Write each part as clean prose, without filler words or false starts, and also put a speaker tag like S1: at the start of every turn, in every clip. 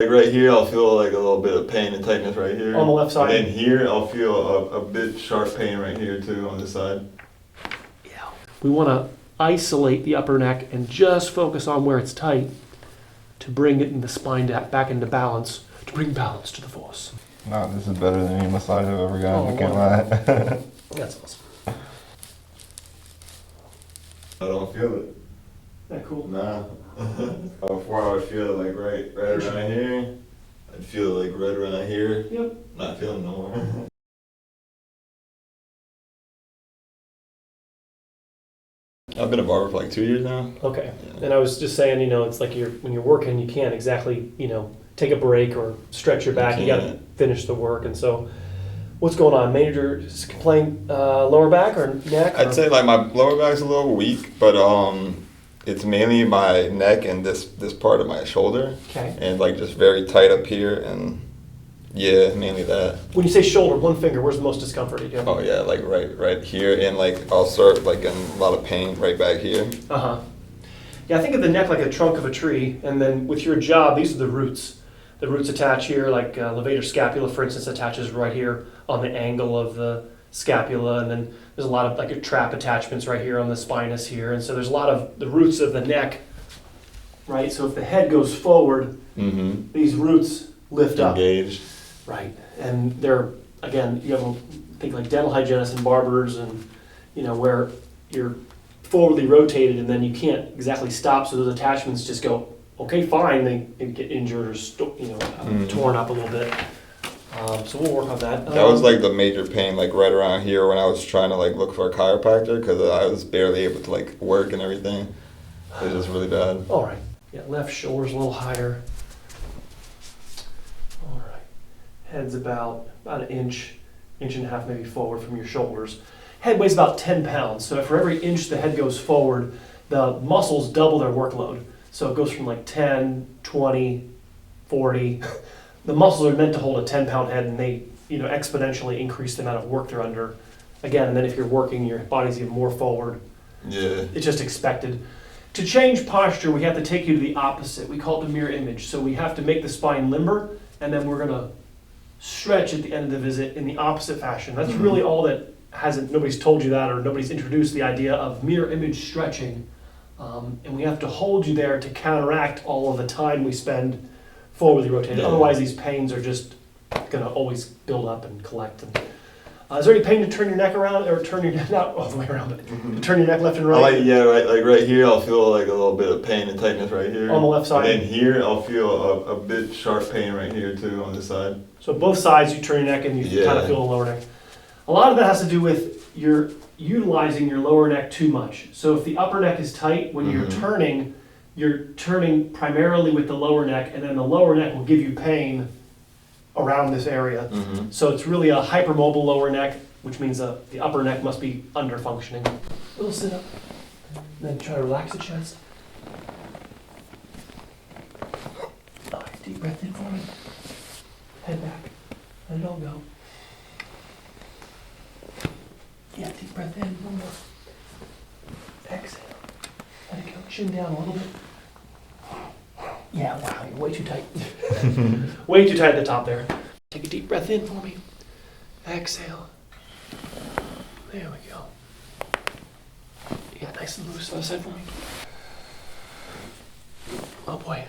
S1: Like right here, I'll feel like a little bit of pain and tightness right here.
S2: On the left side?
S1: And then here, I'll feel a bit sharp pain right here too on this side.
S2: Yeah. We want to isolate the upper neck and just focus on where it's tight to bring it in the spine back into balance, to bring balance to the force.
S3: No, this is better than any massage I've ever gotten,
S2: Oh,
S3: I can't lie.
S2: That's awesome.
S1: I don't feel it.
S2: That cool?
S1: Nah. Before I would feel it like right around here. I'd feel it like right around here.
S2: Yep.
S1: Not feeling no more. I've been a barber for like 2 years now.
S2: Okay.
S1: Yeah.
S2: And I was just saying, it's like when you're working, you can't exactly, take a break or stretch your back. You got to
S1: can't.
S2: finish the work. And so, what's going on? Manager complain lower back or neck?
S1: I'd say like my lower back's a little weak, but it's mainly my neck and this part of my shoulder,
S2: Okay.
S1: and like just very tight up here, and yeah, mainly that.
S2: When you say shoulder, one finger, where's the most discomfort? You
S1: Oh yeah, like right here, and like I'll start like getting a lot of pain right back here.
S2: Uh-huh. Yeah, I think of the neck like a trunk of a tree, and then with your job, these are the roots. The roots attach here, like levator scapula, for instance, attaches right here on the angle of the scapula, and then there's a lot of like trap attachments right here on the spinous here, and so there's a lot of the roots of the neck, right? So if the head goes forward,
S1: Mm-hmm.
S2: these roots lift up.
S1: Engaged.
S2: Right, and they're, again, you have to think like dental hygienists and barbers and, where you're forwardly rotated and then you can't exactly stop, so those attachments just go, okay, fine, they get injured or, torn up a little bit. So we'll work on that.
S1: That was like the major pain, like right around here when I was trying to like look for a chiropractor because I was barely able to like work and everything. It was just really bad.
S2: All right, yeah, left shoulder's a little higher. All right, head's about an inch and a half maybe forward from your shoulders. Head weighs about 10 pounds, so for every inch the head goes forward, the muscles double their workload. So it goes from like 10, 20, 40. The muscles are meant to hold a 10-pound head, and they, exponentially increase the amount of work they're under. Again, and then if you're working, your body's even more forward.
S1: Yeah.
S2: It's just expected. To change posture, we have to take you to the opposite. We call it the mirror image. So we have to make the spine limber, and then we're going to stretch at the end of the visit in the opposite fashion. That's really all that nobody's told you that, or nobody's introduced the idea of mirror image stretching. And we have to hold you there to counteract all of the time we spend forwardly rotated.
S1: Yeah.
S2: Otherwise, these pains are just going to always build up and collect. And, is there any pain to turn your neck around, or turn your neck, not all the way around, but to turn your neck left and right?
S1: Right here, I'll feel like a little bit of pain and tightness right here.
S2: On the left side?
S1: And then here, I'll feel a bit sharp pain right here too on this side.
S2: So both sides, you turn your neck and you kind of feel the lower neck. A lot of that has to do with your utilizing your lower neck too much. So if the upper neck is tight, when you're turning primarily with the lower neck, and then the lower neck will give you pain around this area.
S1: Mm-hmm.
S2: So it's really a hypermobile lower neck, which means the upper neck must be under functioning. A little sit up, and then try to relax the chest. All right, deep breath in for me. Head back, let it all go. Yeah, deep breath in, one more. Exhale, let it go, chin down a little bit. Yeah, wow, you're way too tight. Way too tight at the top there. Take a deep breath in for me. Exhale. There we go. Yeah, nice and loose. Other side for me. Oh boy.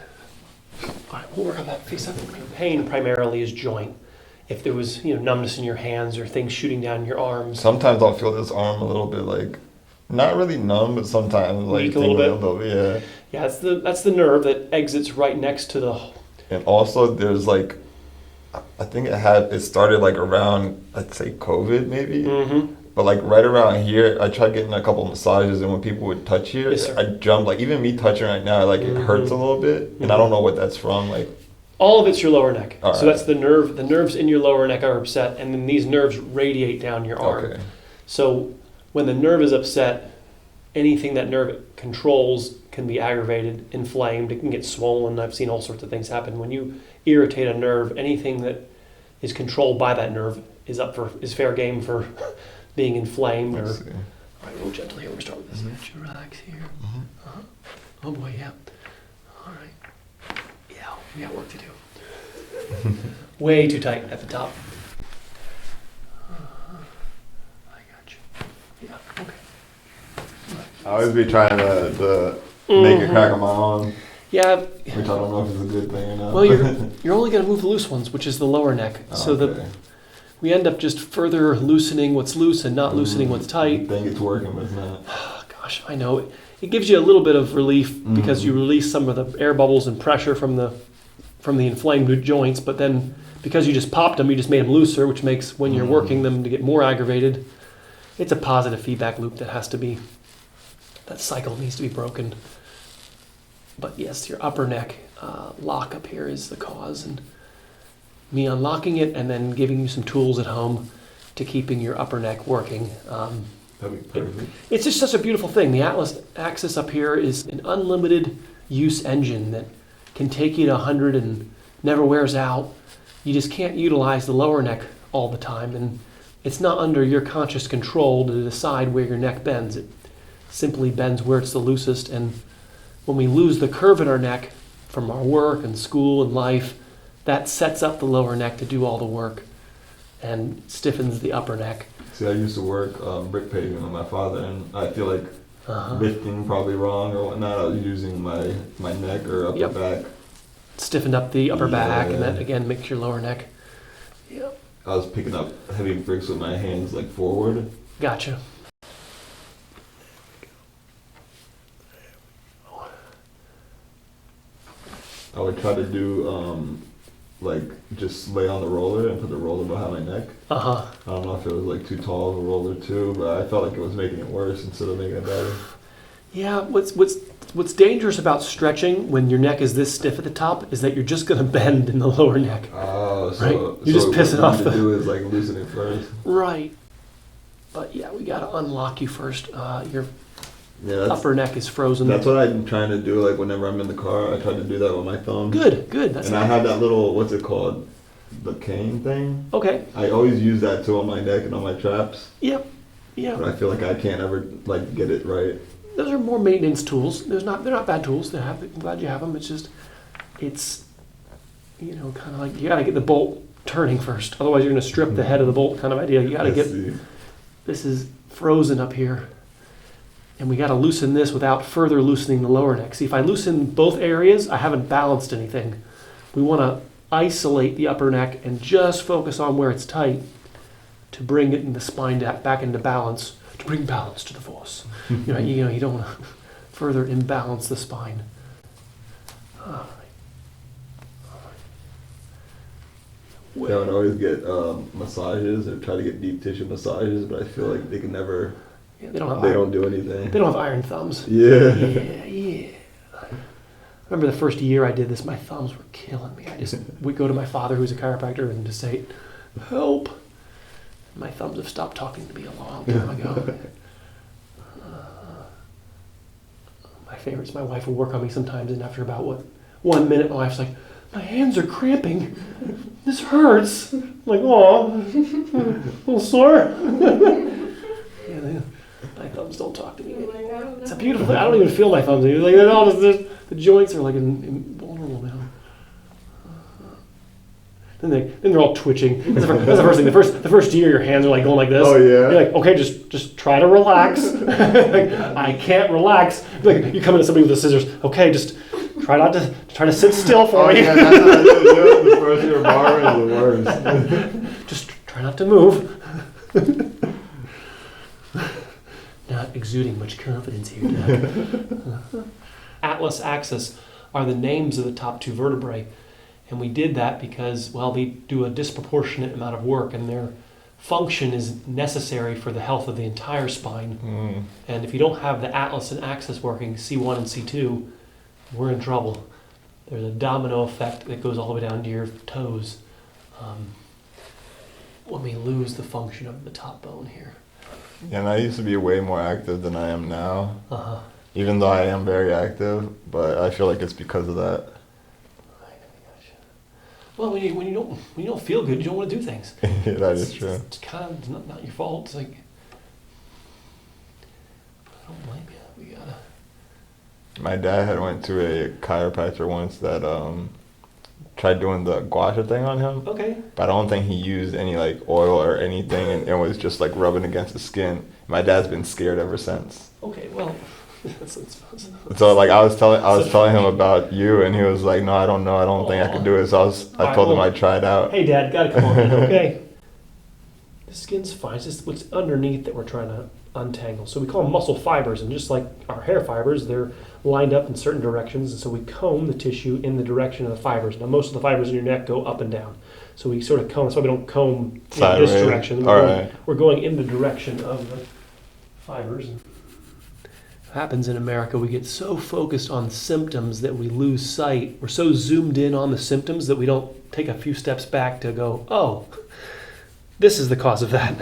S2: All right, we'll work on that. Face up for me. Pain primarily is joint. If there was, numbness in your hands or things shooting down your arms.
S1: Sometimes I'll feel this arm a little bit like, not really numb, but sometimes like
S2: Weak a little
S1: bit. Yeah.
S2: Yeah, that's the nerve that exits right next to the.
S1: And also, there's like, I think it started like around, I'd say COVID maybe.
S2: Mm-hmm.
S1: But like right around here, I tried getting a couple massages, and when people would touch here,
S2: Yes, sir.
S1: I jumped. Like even me touching right now, like it hurts a little bit, and I don't know what that's from. Like
S2: All of it's your lower neck.
S1: All
S2: So
S1: right.
S2: that's the nerve. The nerves in your lower neck are upset, and then these nerves radiate down your arm.
S1: okay,
S2: So when the nerve is upset, anything that nerve controls can be aggravated, inflamed. It can get swollen. I've seen all sorts of things happen when you irritate a nerve. Anything that is controlled by that nerve is fair game for being inflamed.
S1: let's
S2: Or
S1: see.
S2: all right, real gentle here. We're gonna start with this. Just relax here.
S1: Mhm.
S2: Oh boy, yeah. All right. Yeah, we got work to do. Way too tight at the top. I got you. Yeah, okay.
S1: I always be trying to make it crack on my own,
S2: Yeah,
S1: which I don't know if it's a good thing or not.
S2: well, you're only going to move the loose ones, which is the lower neck. So
S1: okay.
S2: we end up just further loosening what's loose and not loosening what's tight.
S1: I think it's working, but it's not.
S2: Gosh, I know. It gives you a little bit of relief because you release some of the air bubbles and pressure from the inflamed joints, but then because you just popped them, you just made them looser, which makes when you're working them to get more aggravated. It's a positive feedback loop that cycle needs to be broken. But yes, your upper neck lock up here is the cause, and me unlocking it and then giving you some tools at home to keeping your upper neck working.
S1: That'd be perfect.
S2: It's just such a beautiful thing. The Atlas Axis up here is an unlimited use engine that can take you to 100 and never wears out. You just can't utilize the lower neck all the time, and it's not under your conscious control to decide where your neck bends. It simply bends where it's the loosest, and when we lose the curve in our neck from our work and school and life, that sets up the lower neck to do all the work and stiffens the upper neck.
S1: See, I used to work brick paving with my father, and I feel like lifting probably wrong or whatnot. I was using my neck or upper back.
S2: Stiffened up the upper back, and that again makes your lower neck. Yep.
S1: I was picking up heavy bricks with my hands like forward.
S2: Gotcha.
S1: I would try to do like just lay on the roller and put the roller behind my neck. I don't know if it was like too tall of a roller too, but I felt like it was making it worse instead of making it better.
S2: Yeah, what's dangerous about stretching when your neck is this stiff at the top is that you're just gonna bend in the lower neck.
S1: Oh, so,
S2: right? You're just pissing off
S1: the... What you do is like loosen it first.
S2: Right. But yeah, we gotta unlock you first. Your upper neck is frozen.
S1: That's what I'm trying to do. Like whenever I'm in the car, I try to do that with my thumb.
S2: Good. That's
S1: and I have that little, what's it called? The cane thing.
S2: Okay.
S1: I always use that too on my neck and on my traps.
S2: Yep. Yeah.
S1: But I feel like I can't ever like get it right.
S2: Those are more maintenance tools. They're not bad tools. I'm glad you have them. It's kind of like you got to get the bolt turning first. Otherwise, you're going to strip the head of the bolt kind of idea. You got to this is frozen up here. And we got to loosen this without further loosening the lower neck. See, if I loosen both areas, I haven't balanced anything. We want to isolate the upper neck and just focus on where it's tight to bring it in the spine back into balance, to bring balance to the force. You don't want to further imbalance the spine. All right.
S1: I would always get massages or try to get deep tissue massages, but I feel like they can never.
S2: Yeah,
S1: they don't do anything.
S2: They don't have iron thumbs.
S1: Yeah.
S2: Yeah. I remember the first year I did this, my thumbs were killing me. We'd go to my father, who's a chiropractor, and just say, "Help!" My thumbs have stopped talking to me a long time ago. My favorites, my wife will work on me sometimes, and after about 1 minute, my wife's like, "My hands are cramping. This hurts." I'm like, "Oh, a little sore." My thumbs don't talk to me. It's a beautiful thing. I don't even feel my thumbs. Like the joints are like invulnerable now. Then they're all twitching. That's the first thing. The first year, your hands are like going like this.
S1: Oh yeah.
S2: You're like, okay, just try to relax. Like, I can't relax. Like you come into somebody with the scissors. Okay, just try to sit still for me.
S1: Yeah, that's what I do. The first year of Barber is the worst.
S2: Just try not to move. Not exuding much confidence here, Doug. Atlas Axis are the names of the top two vertebrae. And we did that because, well, they do a disproportionate amount of work and their function is necessary for the health of the entire spine. And if you don't have the Atlas and Axis working, C1 and C2, we're in trouble. There's a domino effect that goes all the way down to your toes when we lose the function of the top bone here.
S3: And I used to be way more active than I am now. Even though I am very active, but I feel like it's because of that.
S2: Well, when you don't feel good, you don't want to do things.
S3: That is true.
S2: It's kind of not your fault. It's like I don't blame you. We gotta.
S3: My dad had went to a chiropractor once that tried doing the gua sha thing on him.
S2: Okay.
S3: But I don't think he used any like oil or anything, and it was just like rubbing against the skin. My dad's been scared ever since.
S2: Okay, well,
S3: So like I was telling him about you, and he was like, "No, I don't know. I don't think I could do it." So I told him I'd try it out.
S2: Hey, Dad, gotta come on in, okay? The skin's fine. It's just what's underneath that we're trying to untangle. So we call them muscle fibers, and just like our hair fibers, they're lined up in certain directions, and so we comb the tissue in the direction of the fibers. Now, most of the fibers in your neck go up and down, so we sort of comb. That's why we don't comb in this direction. We're going in the direction of the fibers. What happens in America, we get so focused on symptoms that we lose sight. We're so zoomed in on the symptoms that we don't take a few steps back to go, oh, this is the cause of that.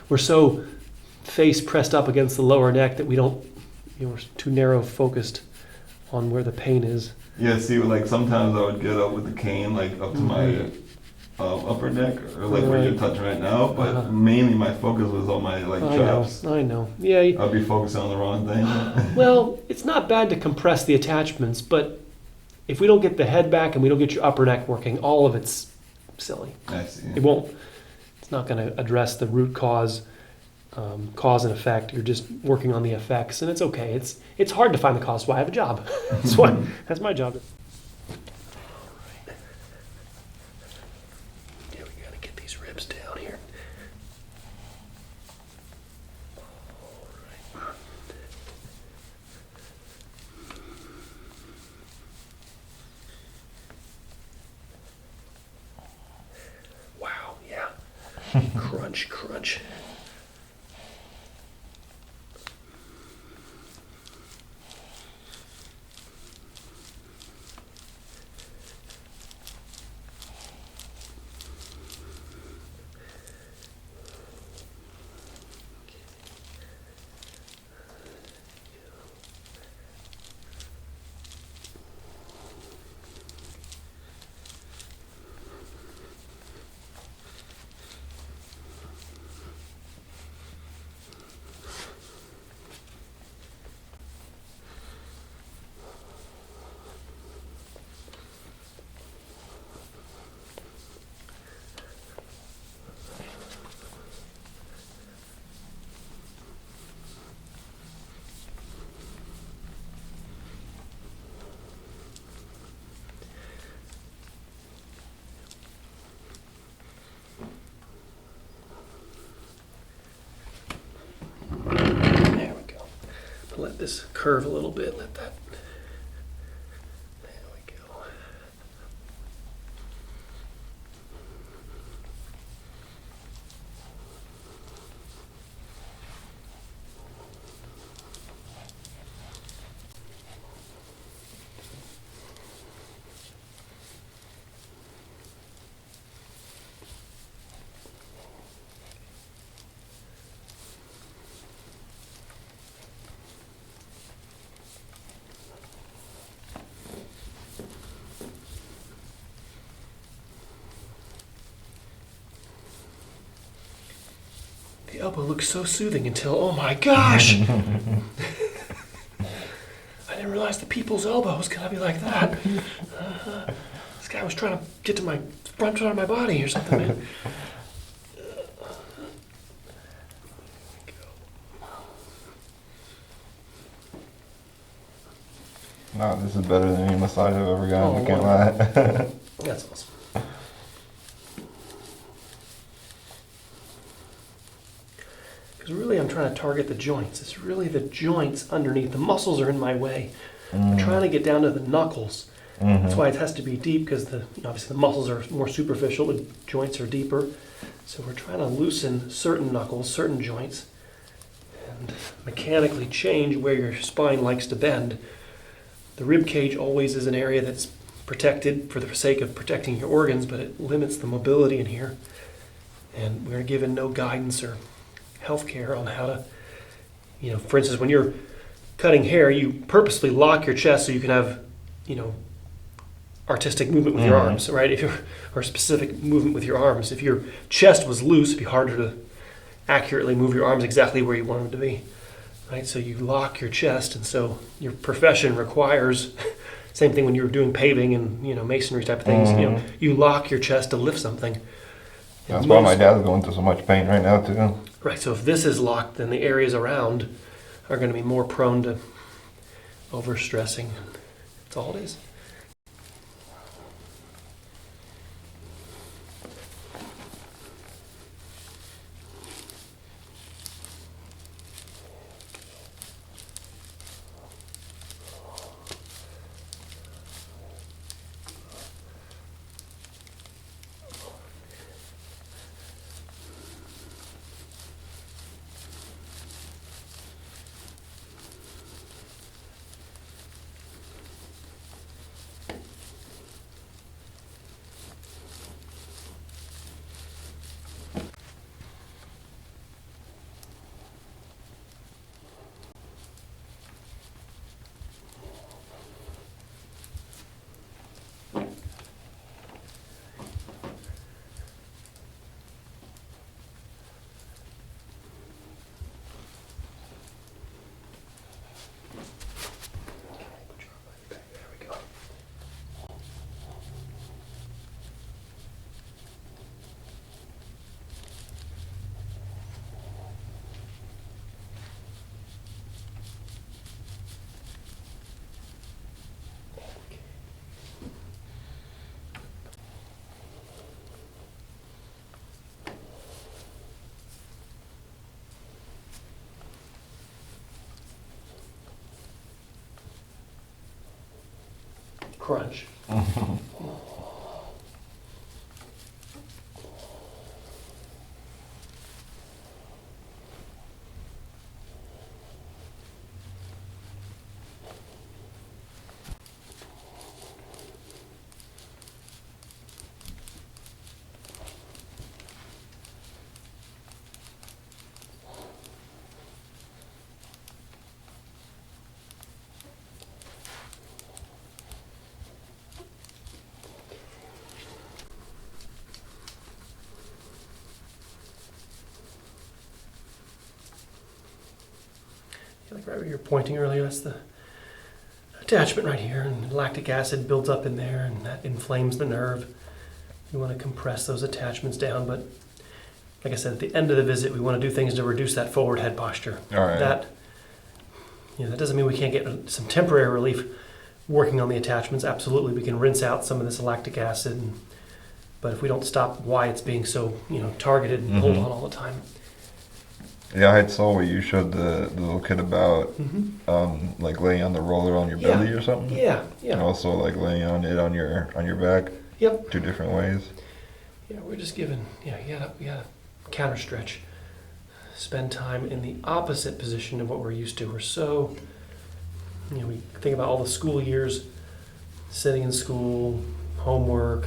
S2: We're so face pressed up against the lower neck that we don't, we're too narrow focused on where the pain is.
S1: Yeah, see, like sometimes I would get up with the cane, like up to my upper neck, or like where you're touching right now, but mainly my focus was on my like traps.
S2: I know. Yeah.
S1: I'd be focusing on the wrong thing.
S2: Well, it's not bad to compress the attachments, but if we don't get the head back and we don't get your upper neck working, all of it's silly.
S1: I see.
S2: It won't. It's not going to address the root cause, cause and effect. You're just working on the effects, and it's okay. It's hard to find the cause. That's why I have a job. That's my job. Yeah, we got to get these ribs down here. All right. Wow. Yeah. Crunch, crunch. Let this curve a little bit. Let that. There we go. The elbow looks so soothing until, oh my gosh! I didn't realize the people's elbow was gonna be like that. This guy was trying to get to my front side of my body or something, man.
S3: No, this is better than any massage I've ever gotten. I can't lie.
S2: That's awesome. Because really I'm trying to target the joints. It's really the joints underneath. The muscles are in my way. I'm trying to get down to the knuckles. That's why it has to be deep, because obviously the muscles are more superficial, the joints are deeper. So we're trying to loosen certain knuckles, certain joints, and mechanically change where your spine likes to bend. The rib cage always is an area that's protected for the sake of protecting your organs, but it limits the mobility in here. And we're given no guidance or health care on how to, for instance, when you're cutting hair, you purposely lock your chest so you can have, artistic movement with your arms, right? Or specific movement with your arms. If your chest was loose, it'd be harder to accurately move your arms exactly where you want them to be, right? So you lock your chest, and so your profession requires Same thing when you're doing paving and, masonry type of things. You lock your chest to lift something.
S3: That's why my dad's going through so much pain right now too.
S2: Right, so if this is locked, then the areas around are going to be more prone to overstressing. That's all it is. Crunch. Like right where you're pointing earlier, that's the attachment right here, and lactic acid builds up in there, and that inflames the nerve. You want to compress those attachments down, but like I said, at the end of the visit, we want to do things to reduce that forward head posture.
S3: All right.
S2: That doesn't mean we can't get some temporary relief working on the attachments. Absolutely, we can rinse out some of this lactic acid, but if we don't stop why it's being so targeted and pulled on all the time.
S3: Yeah, I saw what you showed the little kid about, like laying on the roller on your belly or something.
S2: Yeah.
S3: And also like laying on it on your back.
S2: Yep.
S3: 2 different ways.
S2: Yeah, we're just giving. You gotta counter stretch. Spend time in the opposite position of what we're used to. We're so, we think about all the school years, sitting in school, homework,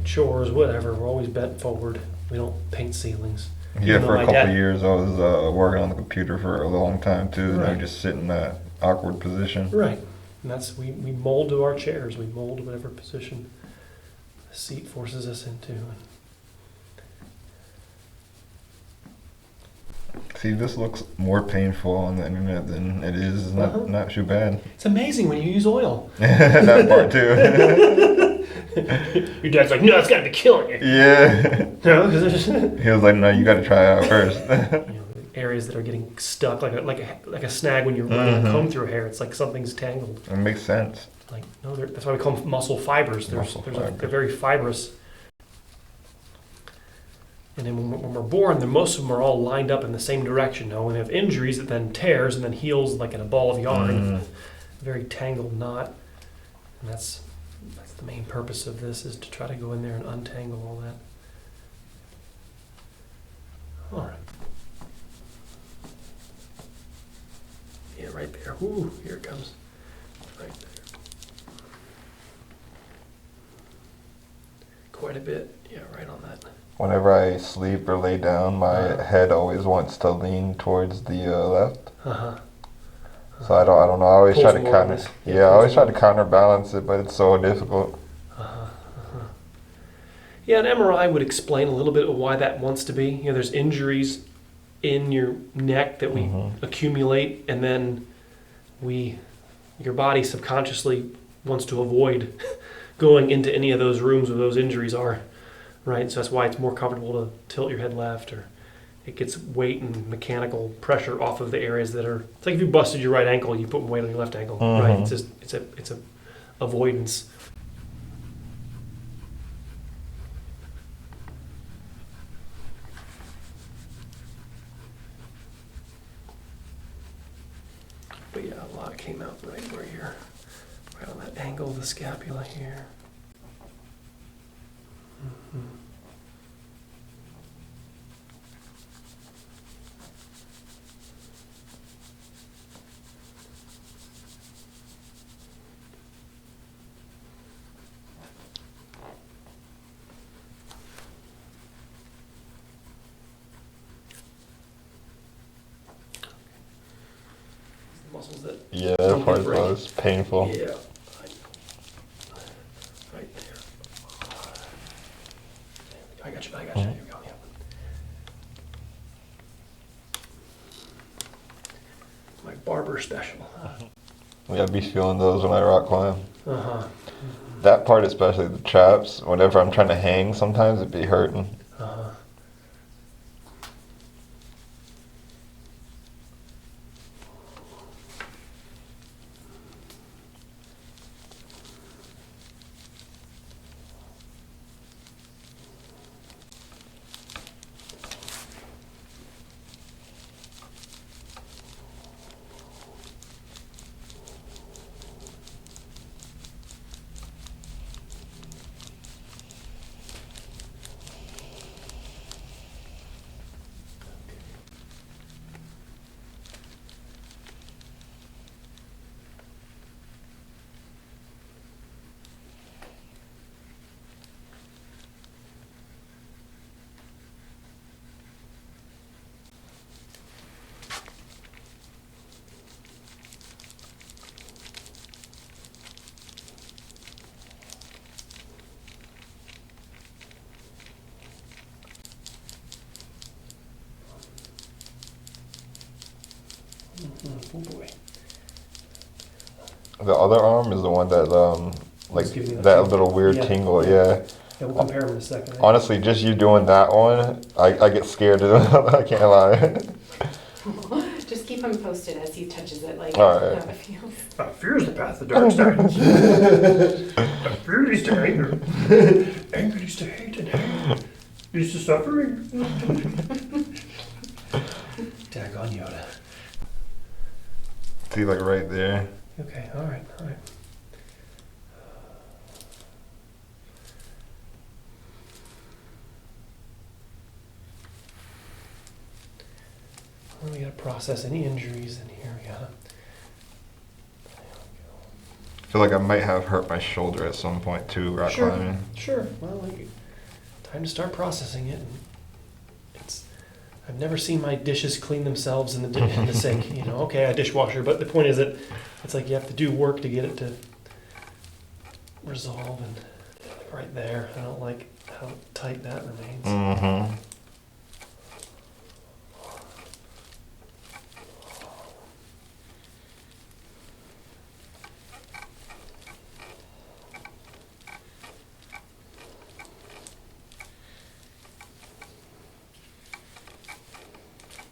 S2: chores, whatever. We're always bent forward. We don't paint ceilings.
S3: Yeah, for a couple of years I was working on the computer for a long time too, and I would just sit in that awkward position.
S2: Right, and that's we mold to our chairs. We mold to whatever position the seat forces us into.
S3: See, this looks more painful on the internet than it is. It's not too bad.
S2: It's amazing when you use oil.
S3: That part too.
S2: Your dad's like, no, it's got to be killing you.
S3: Yeah.
S2: No,
S3: he was like, no, you got to try it out first.
S2: Areas that are getting stuck, like a snag when you're running a comb through hair. It's like something's tangled.
S3: It makes sense.
S2: Like that's why we call them muscle fibers. They're very fibrous. And then when we're born, most of them are all lined up in the same direction. Now, when we have injuries, it then tears and then heals like in a ball of yarn, a very tangled knot. And that's the main purpose of this, is to try to go in there and untangle all that. All right. Yeah, right there. Ooh, here it comes. Right there. Quite a bit. Yeah, right on that.
S3: Whenever I sleep or lay down, my head always wants to lean towards the left. So I don't know. I always try to I always try to counterbalance it, but it's so difficult.
S2: Yeah, an MRI would explain a little bit of why that wants to be. There's injuries in your neck that we accumulate, and then your body subconsciously wants to avoid going into any of those rooms where those injuries are, right? So that's why it's more comfortable to tilt your head left, or it gets weight and mechanical pressure off of the areas that are. It's like if you busted your right ankle, you put weight on your left ankle, right? It's just it's a avoidance. But yeah, a lot came out right where you're, right on that angle of the scapula here. Muscles that
S3: Yeah,
S2: don't
S3: that part
S2: get break.
S3: was painful.
S2: Yeah. Right there. I got you. Here you go. Yeah. My Barber special.
S3: Yeah, I'd be feeling those when I rock climb.
S2: Uh-huh.
S3: That part, especially the traps, whenever I'm trying to hang, sometimes it'd be hurting.
S2: Uh-huh. Oh boy.
S3: The other arm is the one that, like,
S2: Just giving you
S3: that
S2: tingle.
S3: little weird
S2: Yeah.
S3: tingle, yeah.
S2: Yeah, we'll compare them in a second.
S3: Honestly, just you doing that one, I get scared to I can't lie.
S4: Just keep him posted as he touches it, like
S3: All right.
S4: how it feels.
S2: Fear is the path of dark side. Fear leads to anger. Anger leads to hate, and hate leads to suffering. Daggone Yoda.
S3: See, like right there.
S2: Okay, all right. Well, we gotta process any injuries in here. We gotta.
S3: I feel like I might have hurt my shoulder at some point too, rock climbing.
S2: Sure. Well, time to start processing it. I've never seen my dishes clean themselves in the sink. You know, okay, a dishwasher, but the point is that it's like you have to do work to get it to resolve. And right there, I don't like how tight that remains.
S3: Mm-hmm.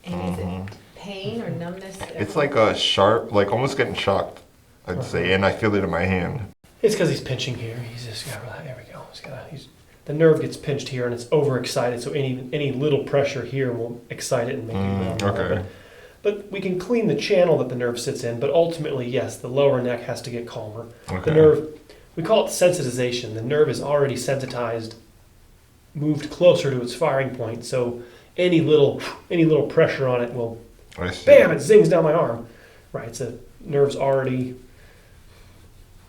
S4: And is it pain or numbness?
S3: It's like a sharp, like almost getting shocked, I'd say, and I feel it in my hand.
S2: It's because he's pinching here. He's just got there we go. The nerve gets pinched here and it's overexcited. So any little pressure here will excite it and make it go.
S3: Okay.
S2: But we can clean the channel that the nerve sits in. But ultimately, yes, the lower neck has to get calmer.
S3: Okay.
S2: The nerve, we call it sensitization. The nerve is already sensitized, moved closer to its firing point. So any little pressure on it will,
S3: I see.
S2: bam! It zings down my arm. Right. So nerve's already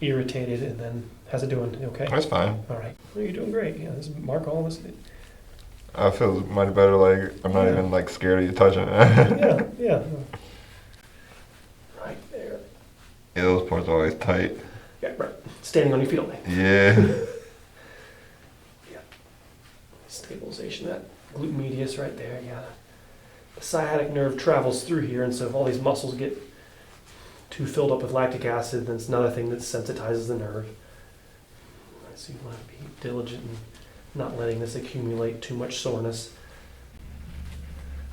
S2: irritated, and then how's it doing? Okay.
S3: That's fine.
S2: All right. Well, you're doing great. Yeah, this is Mark all this.
S3: I feel much better, like, I'm not even, like, scared of you touching it.
S2: Yeah. Right there.
S3: Yeah, those parts are always tight.
S2: Yeah, right. Standing on your feet all day.
S3: Yeah.
S2: Yeah. Stabilization, that glute medius right there. Yeah. The sciatic nerve travels through here, and so if all these muscles get too filled up with lactic acid, then it's another thing that sensitizes the nerve. So you want to be diligent in not letting this accumulate too much soreness.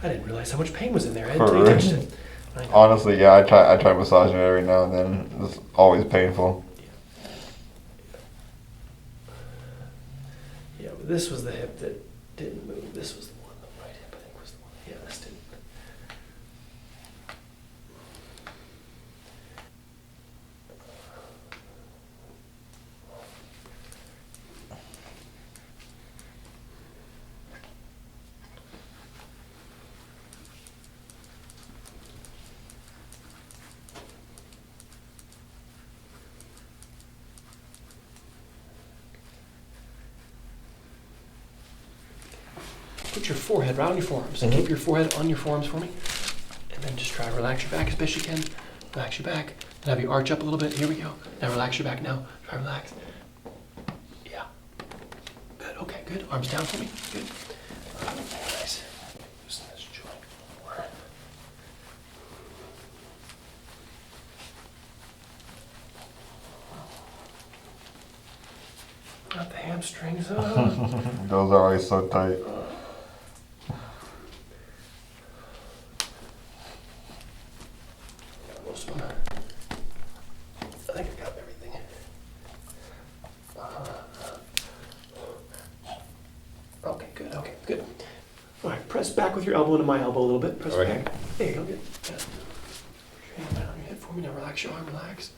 S2: I didn't realize how much pain was in there. I didn't until you touched it.
S3: Honestly, yeah, I try massaging it every now and then. It's always painful.
S2: Yeah, but this was the hip that didn't move. This was the one. The right hip, I think, was the one. Yeah, this didn't. Put your forehead right on your forearms.
S3: Mm-hmm.
S2: Keep your forehead on your forearms for me. And then just try to relax your back as best you can. Relax your back. And have you arch up a little bit. Here we go. Now relax your back now. Try to relax. Yeah. Good. Okay, good. Arms down for me. Good. Nice. Loosen this joint more. Got the hamstrings up.
S3: Those are always so tight.
S2: Most of them. I think I got everything. Okay, good, okay, good. All right, press back with your elbow into my elbow a little bit. Press
S1: Right.
S2: back. There you go, good. Put your hand right on your hip for me. Now relax your arm, relax.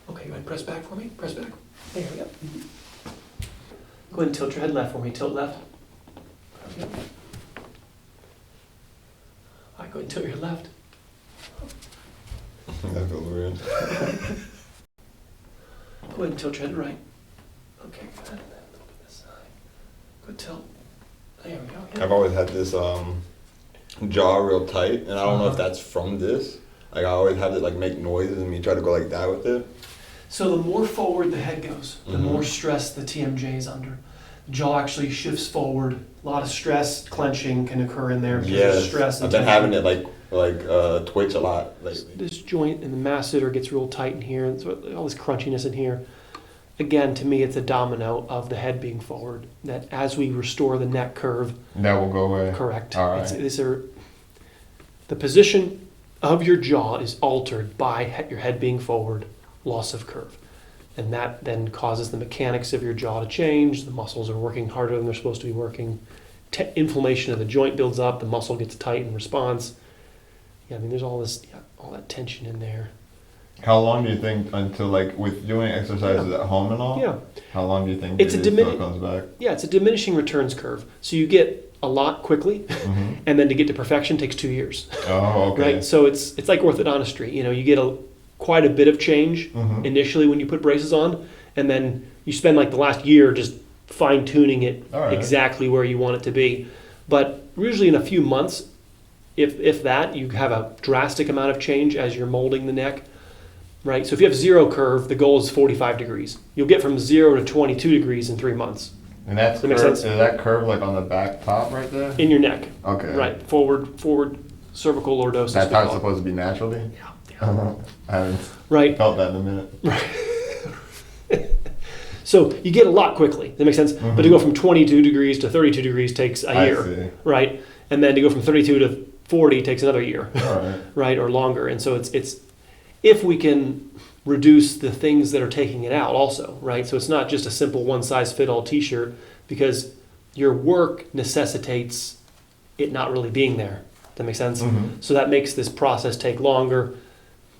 S2: Okay, go ahead and press back for me. Press back. There we go. Go ahead and tilt your head left for me. Tilt left. Yep. All right, go ahead and tilt your head left.
S1: That feels weird.
S2: Go ahead and tilt your head right. Okay, good. And then a little bit this side. Good tilt. There we go. Yeah.
S1: I've always had this jaw real tight, and I don't know if that's from this. Like I always have it like make noises, and me try to go like that with it.
S2: So the more forward the head goes, the
S1: Mhm.
S2: more stress the TMJ is under. The jaw actually shifts forward. A lot of stress, clenching can occur in there because of
S1: Yes,
S2: stress.
S1: I've
S2: and
S1: been having
S2: tension.
S1: it like twitch a lot lately.
S2: This joint and the masseter gets real tight in here, and so all this crunchiness in here. Again, to me, it's a domino of the head being forward. That as we restore the neck curve,
S3: That will go away.
S2: correct.
S3: All right.
S2: The position of your jaw is altered by your head being forward, loss of curve. And that then causes the mechanics of your jaw to change. The muscles are working harder than they're supposed to be working. Inflammation of the joint builds up. The muscle gets tight in response. Yeah, I mean, there's all that tension in there.
S3: How long do you think until like with doing exercises at home and all?
S2: Yeah.
S3: How long do you think
S2: It's
S3: it
S2: a
S3: is till it comes back?
S2: Yeah, it's a diminishing returns curve. So you get a lot quickly,
S3: Mm-hmm.
S2: and then to get to perfection takes 2 years.
S3: Oh, okay.
S2: Right? So it's like orthodontistry. You know, you get quite a bit of change
S3: Mhm.
S2: initially when you put braces on, and then you spend like the last year just fine tuning it
S3: All right.
S2: exactly where you want it to be. But usually in a few months, if that, you have a drastic amount of change as you're molding the neck. Right? So if you have zero curve, the goal is 45 degrees. You'll get from 0 to 22 degrees in 3 months
S3: And that's
S2: That makes
S3: curve,
S2: sense.
S3: is that curve like on the back top right there?
S2: in your neck.
S3: Okay.
S2: Right. Forward cervical lordosis.
S3: That's
S2: we
S3: how it's
S2: call it.
S3: supposed to be naturally?
S2: Yeah.
S3: I haven't
S2: Right.
S3: felt that in a minute.
S2: So you get a lot quickly. That makes sense. But to go from 22 degrees to 32 degrees takes a
S3: I
S2: year,
S3: see.
S2: right? And then to go from 32 to 40 takes another year,
S3: All right.
S2: right, or longer. And so it's if we can reduce the things that are taking it out, also, right? So it's not just a simple one-size-fit-all T-shirt, because your work necessitates it not really being there. That makes sense.
S3: Mhm.
S2: So that makes this process take longer.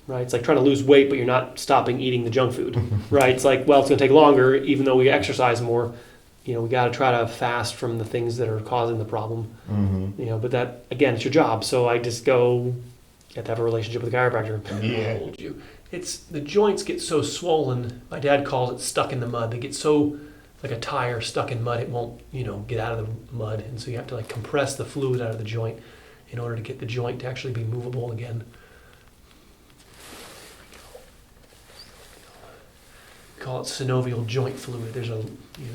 S2: Right, it's like trying to lose weight, but you're not stopping eating the junk food, right? It's like, well, it's going to take longer, even though we exercise more. You know, we got to try to fast from the things that are causing the problem.
S3: Mm-hmm.
S2: You know, but that again, it's your job. So I just go, you have to have a relationship with the chiropractor.
S3: Yeah.
S2: Hold you. It's the joints get so swollen. My dad calls it stuck in the mud. They get so like a tire stuck in mud. It won't, get out of the mud, and so you have to like compress the fluid out of the joint in order to get the joint to actually be movable again. Call it synovial joint fluid. There's a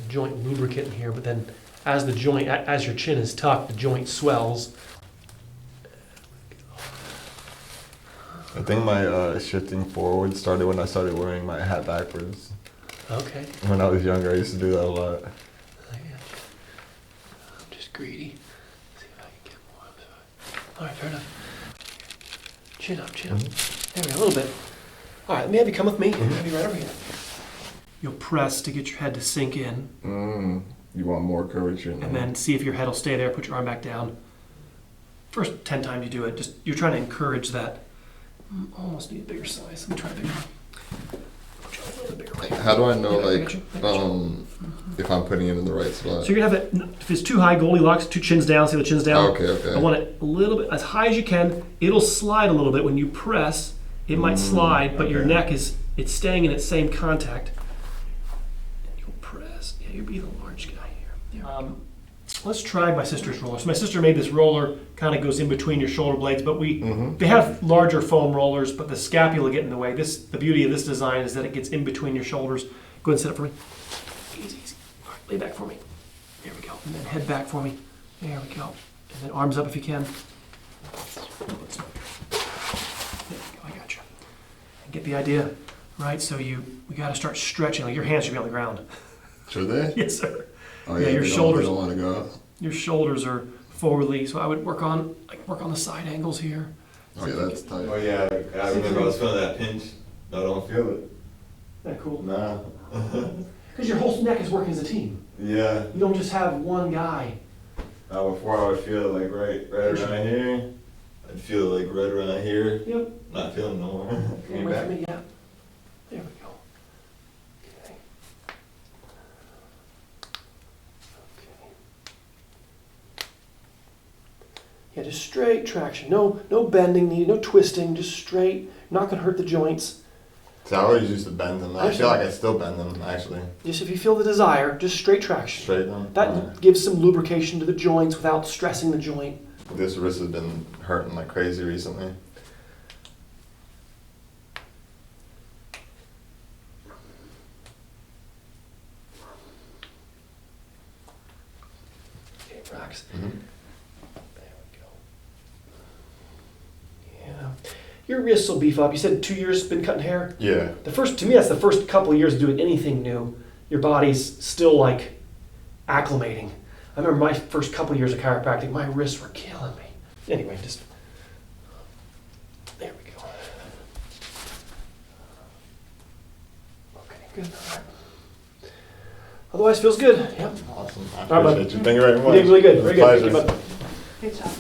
S2: joint lubricant in here, but then as your chin is tucked, the joint swells.
S1: I think my shifting forward started when I started wearing my hat backwards.
S2: Okay.
S1: When I was younger, I used to do that a lot.
S2: I'm just greedy. See if I can get more of it. All right, fair enough. Chin up, chin up. There we go, a little bit. All right, maybe come with me. Maybe right over here. You'll press to get your head to sink in.
S1: You want more curvature.
S2: And then see if your head will stay there. Put your arm back down. First 10 times you do it, you're trying to encourage that. Almost need a bigger size. Let me try a bigger one. Try a little bit bigger one.
S1: How do I know,
S2: Yeah, I got you.
S1: if I'm putting it in the right spot?
S2: So you're gonna have it. If it's too high, Goldilocks, 2 chins down. See the chins down.
S1: Okay.
S2: I want it a little bit as high as you can. It'll slide a little bit when you press. It might slide, but your neck it's staying in its same contact. And you'll press. Yeah, you'll be the large guy here. Let's try my sister's roller. So my sister made this roller, kind of goes in between your shoulder blades, but they have larger foam rollers, but the scapula get in the way. The beauty of this design is that it gets in between your shoulders. Go ahead and sit up for me. Easy. All right, lay back for me. There we go. And then head back for me. There we go. And then arms up if you can. There we go, I got you. And get the idea, right? So we got to start stretching. Like your hands should be on the ground.
S1: Should they?
S2: Yes, sir.
S1: Oh,
S2: yeah, your shoulders.
S1: Don't want to go.
S2: Your shoulders are forwardly, so I would work on the side angles here.
S1: Oh yeah, that's tight. Oh yeah, I remember I was feeling that pinch. No, I don't feel it.
S2: Isn't that cool?
S1: Nah.
S2: Because your whole neck is working as a team.
S1: Yeah.
S2: You don't just have one guy.
S1: Before I would feel it like right around here. I'd feel it like right around here.
S2: Yep.
S1: Not feeling no more.
S2: Come right for me, yeah. There we go. Okay. Yeah, just straight traction. No bending needed, no twisting, just straight. Not gonna hurt the joints.
S1: See, I always used to bend them. I feel like I still bend them, actually.
S2: Just if you feel the desire, just straight traction.
S1: Straight them.
S2: That gives some lubrication to the joints without stressing the joint.
S1: This wrist has been hurting like crazy recently.
S2: Okay, relax.
S1: Mm-hmm.
S2: There we go. Yeah. Your wrists will beef up. You said 2 years been cutting hair?
S1: Yeah.
S2: To me, that's the first couple of years of doing anything new. Your body's still like acclimating. I remember my first couple of years of chiropractic, my wrists were killing me. Anyway, just, there we go. Okay, good. All right. Otherwise, feels good. Yep.
S1: Awesome.
S2: All right, bud.
S1: Appreciate you. Thank you very much.
S2: You did really good. Very good.
S1: Pleasure.
S2: Thank you, bud.
S4: Good job.